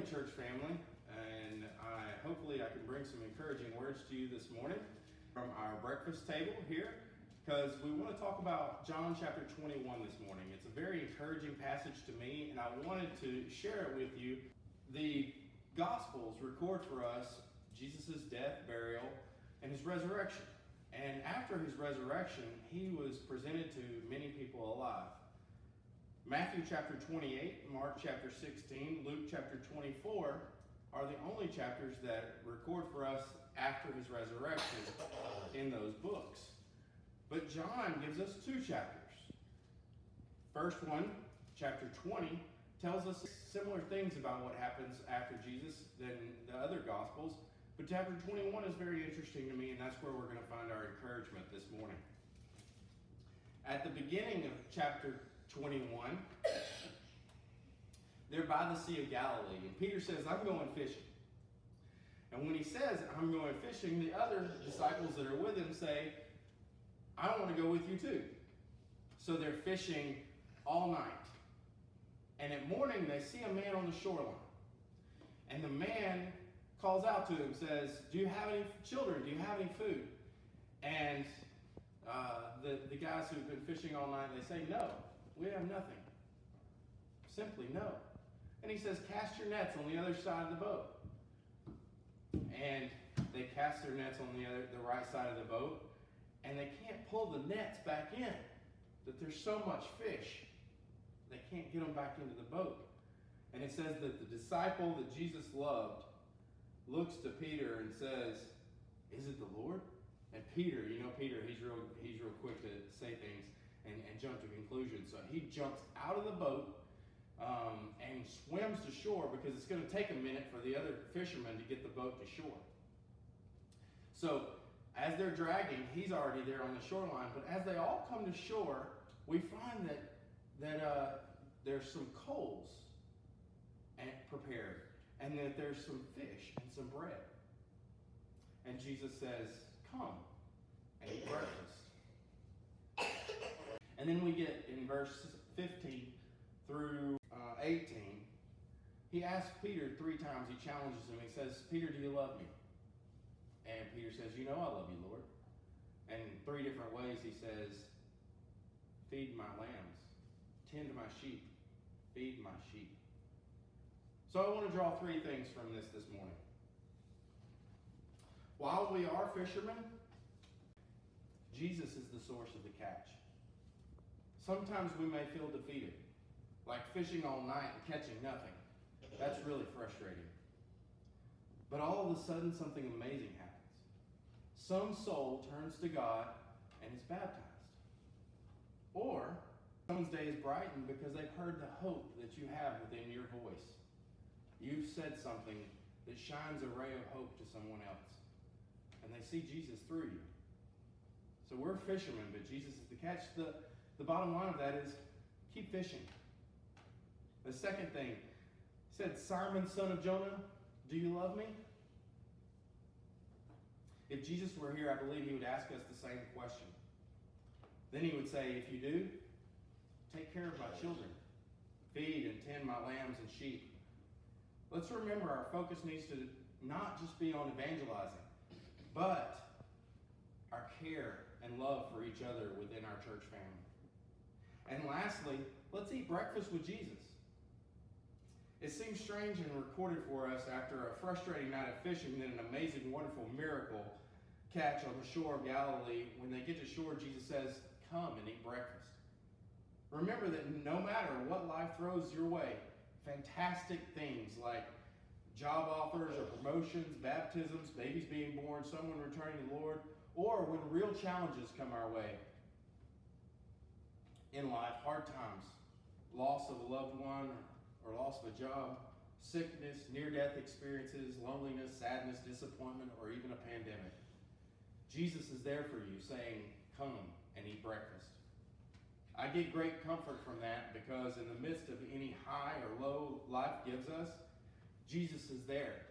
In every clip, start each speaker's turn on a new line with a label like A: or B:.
A: morning, church family, and hopefully I can bring some encouraging words to you this morning from our breakfast table here, because we want to talk about John chapter 21 this morning. It's a very encouraging passage to me, and I wanted to share it with you. The Gospels record for us Jesus' death, burial, and his resurrection. And after his resurrection, he was presented to many people alive. Matthew chapter 28, Mark chapter 16, Luke chapter 24 are the only chapters that record for us after his resurrection in those books. But John gives us two chapters. First one, chapter 20, tells us similar things about what happens after Jesus than the other Gospels. But chapter 21 is very interesting to me, and that's where we're going to find our encouragement this morning. At the beginning of chapter 21, they're by the Sea of Galilee, and Peter says, I'm going fishing. And when he says, I'm going fishing, the other disciples that are with him say, I want to go with you too. So they're fishing all night. And at morning, they see a man on the shoreline. And the man calls out to him, says, do you have any children? Do you have any food? And the guys who've been fishing all night, they say, no, we have nothing. Simply no. And he says, cast your nets on the other side of the boat. And they cast their nets on the right side of the boat, and they can't pull the nets back in. That there's so much fish, they can't get them back into the boat. And it says that the disciple that Jesus loved looks to Peter and says, is it the Lord? And Peter, Peter, he's real quick to say things and jump to conclusions. So he jumps out of the boat and swims to shore, because it's going to take a minute for the other fishermen to get the boat to shore. So as they're dragging, he's already there on the shoreline. But as they all come to shore, we find that there's some coals prepared, and that there's some fish and some bread. And Jesus says, come and eat breakfast. And then we get in verse 15 through 18, he asks Peter 3 times, he challenges him, he says, Peter, do you love me? And Peter says, you know I love you, Lord. And 3 different ways he says, feed my lambs, tend my sheep, feed my sheep. So I want to draw 3 things from this morning. While we are fishermen, Jesus is the source of the catch. Sometimes we may feel defeated, like fishing all night and catching nothing. That's really frustrating. But all of a sudden, something amazing happens. Some soul turns to God and is baptized. Or someone's day is brightened because they've heard the hope that you have within your voice. You've said something that shines a ray of hope to someone else, and they see Jesus through you. So we're fishermen, but Jesus is the catch. The bottom line of that is keep fishing. The second thing, he said, Simon, son of Jonah, do you love me? If Jesus were here, I believe he would ask us the same question. Then he would say, if you do, take care of my children. Feed and tend my lambs and sheep. Let's remember our focus needs to not just be on evangelizing, but our care and love for each other within our church family. And lastly, let's eat breakfast with Jesus. It seems strange and recorded for us after a frustrating night of fishing that an amazing, wonderful miracle catch on the shore of Galilee. When they get to shore, Jesus says, come and eat breakfast. Remember that no matter what life throws your way, fantastic things like job offers or promotions, baptisms, babies being born, someone returning to the Lord, or when real challenges come our way in life, hard times, loss of a loved one or loss of a job, sickness, near-death experiences, loneliness, sadness, disappointment, or even a pandemic. Jesus is there for you saying, come and eat breakfast. I get great comfort from that because in the midst of any high or low life gives us, Jesus is there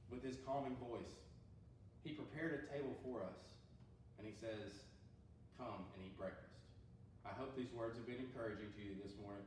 A: with his calming voice. He prepared a table for us, and he says, come and eat breakfast. I hope these words have been encouraging to you this morning.